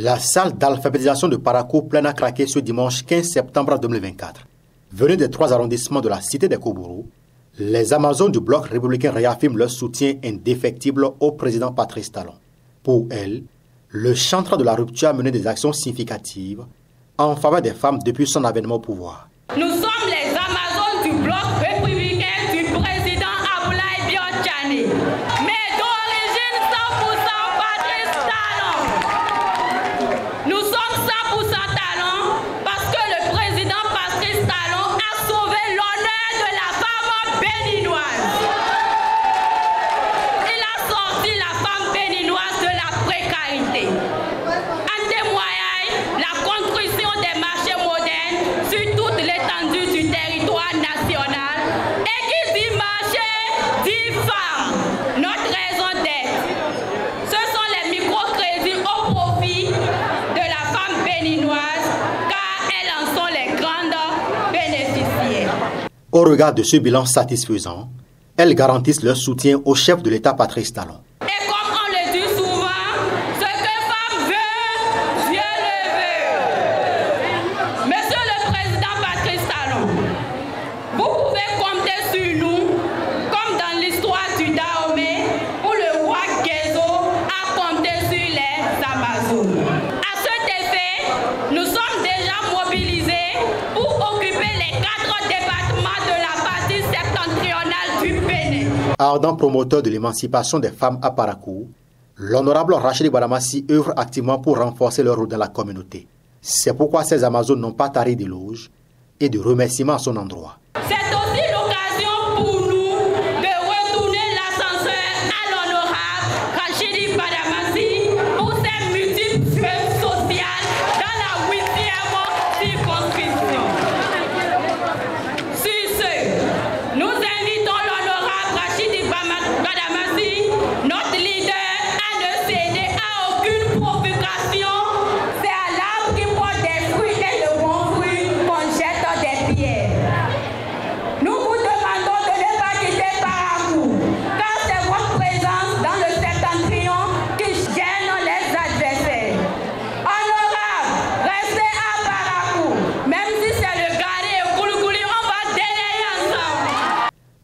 La salle d'alphabétisation de Parakou pleine à craquer ce dimanche 15 septembre 2024. Venus des 3 arrondissements de la cité des Koubourou, les Amazones du bloc républicain réaffirment leur soutien indéfectible au président Patrice Talon. Pour elle, le chantre de la rupture a mené des actions significatives en faveur des femmes depuis son avènement au pouvoir. Nous sommes les Amazones du bloc républicain du président Aboulaye Biotchani, mais d'origine 100% Patrice Talon. Nous sommes 100% Talon parce que le président Patrice Talon a sauvé l'honneur de la femme béninoise. Il a sorti la femme béninoise de la précarité. En témoignage, la construction des marchés modernes sur toute l'étendue du territoire national. Et qui dit marché, dit femme. Notre raison d'être, ce sont les microcrédits au profit de la femme béninoise, car elles en sont les grandes bénéficiaires. Au regard de ce bilan satisfaisant, elles garantissent leur soutien au chef de l'État Patrice Talon. Et comme on le dit souvent, ce que femme veut, Dieu le veut. Monsieur le président Patrice Talon, vous pouvez compter sur nous, comme dans l'histoire du Dahomey, où le roi Guézo a compté sur les Amazones. À cet effet, nous sommes déjà mobilisés pour occuper les 4 départements de la partie septentrionale du Bénin. Ardent promoteur de l'émancipation des femmes à Parakou, l'honorable Rachid Badamassi œuvre activement pour renforcer leur rôle dans la communauté. C'est pourquoi ces Amazones n'ont pas taré d'éloges et de remerciements à son endroit. C'est aussi l'occasion pour nous de retourner l'ascenseur à l'honorable Rachid Badamassi pour ses multiples œuvres sociales dans la 8e circonscription. Sur ce, nous invitons l'honorable Rachid Badamassi, notre leader, à ne céder à aucune provocation. C'est à l'arbre qui porte des fruits et de bons fruits qu'on jette des pierres. Nous vous demandons de ne pas quitter Parakou, car c'est votre présence dans le septentrion qui gêne les adversaires. Honorable, restez à Parakou, même si c'est le Gari et Kouloukouli, on va délayer ensemble.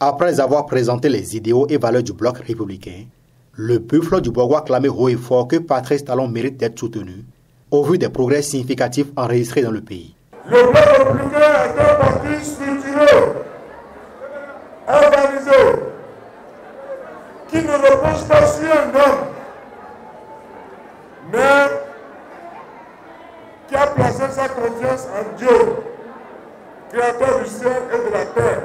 Après avoir présenté les idéaux et valeurs du bloc républicain, le peuple du Bourgois clamait haut et fort que Patrice Talon mérite d'être soutenu au vu des progrès significatifs enregistrés dans le pays. Le bloc républicain est un parti structuré, organisé, qui ne repose pas sur un homme, mais qui a placé sa confiance en Dieu, créateur du ciel et de la terre,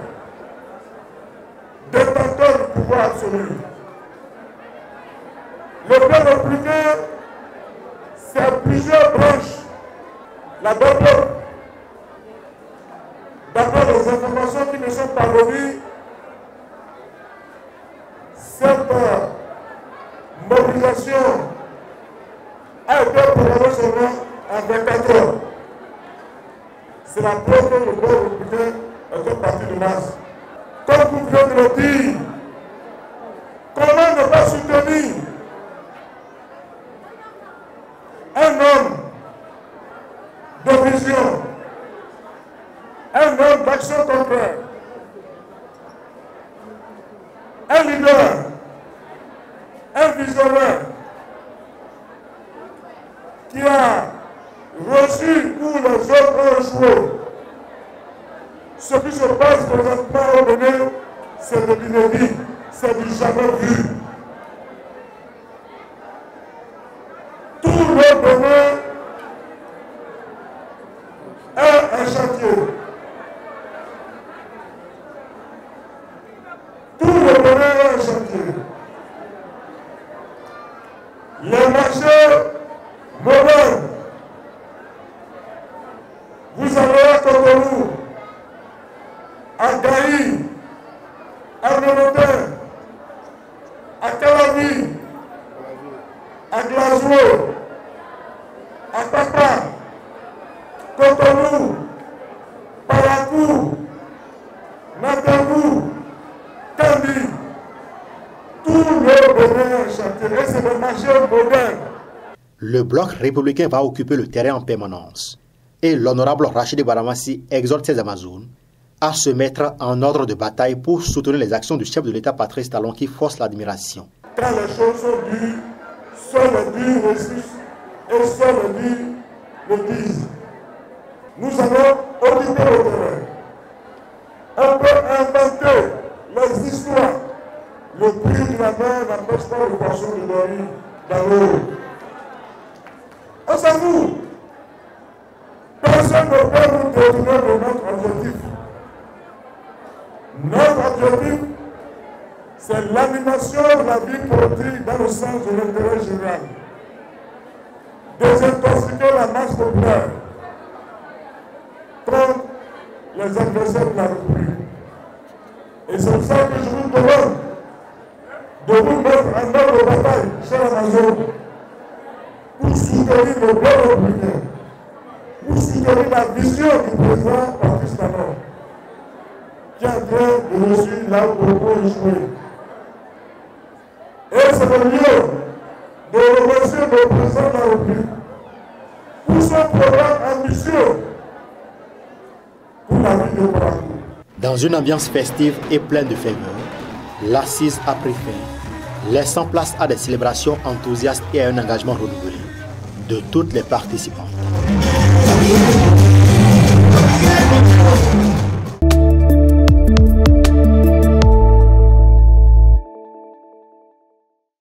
détenteur du pouvoir absolu. Le bloc républicain, c'est plusieurs branches. D'abord les informations qui nous sont parvenues, cette mobilisation a été programmée seulement en 24 heures. C'est la preuve que le bloc républicain est un parti de masse. Comme vous venez de le dire, comment ne pas soutenir un homme de vision, un homme d'action concrète, un leader, un visionnaire qui a reçu où les autres ont échoué. Ce qui se passe présentement au Bénin, c'est de l'inédit, c'est du jamais vu. Tout le Bénin est un chantier. Tout le Bénin est un chantier. Les marchés modernes, vous allez à Cotonou, à Gaï, à Nonotin, à Calavi, à Glasgow, à Papa, Cotonou, Parakou, Natangou, Kandi, tout le Bénin est chantier et c'est le marché moderne. le bloc républicain va occuper le terrain en permanence. Et l'honorable Rachidi Baramassi exhorte ses Amazones à se mettre en ordre de bataille pour soutenir les actions du chef de l'État Patrice Talon qui force l'admiration. Quand les choses sont dures, seuls les durs réussissent et seuls les durs le disent. Nous allons auditer le terrain. On peut inventer les histoires. Le prix de la mer n'empêche pas le poisson de dormir dans l'eau. On s'en fout. Personne ne peut nous détourner de notre objectif. Notre objectif, c'est l'animation de la vie politique dans le sens de l'intérêt général. Désintoxiquer la masse populaire contre les adversaires de la République. Et c'est pour ça que je vous demande de vous mettre en ordre de bataille, cher Amazon, pour soutenir le bloc républicain, pour soutenir la vision du président Patrice Talon, qui est en train de réussir là où le pot échoué. Et c'est le lieu de remercier le président de la République pour son programme ambitieux pour la vie de Parakou. Dans une ambiance festive et pleine de ferveur, l'assise a pris fin, laissant place à des célébrations enthousiastes et à un engagement renouvelé de toutes les participantes.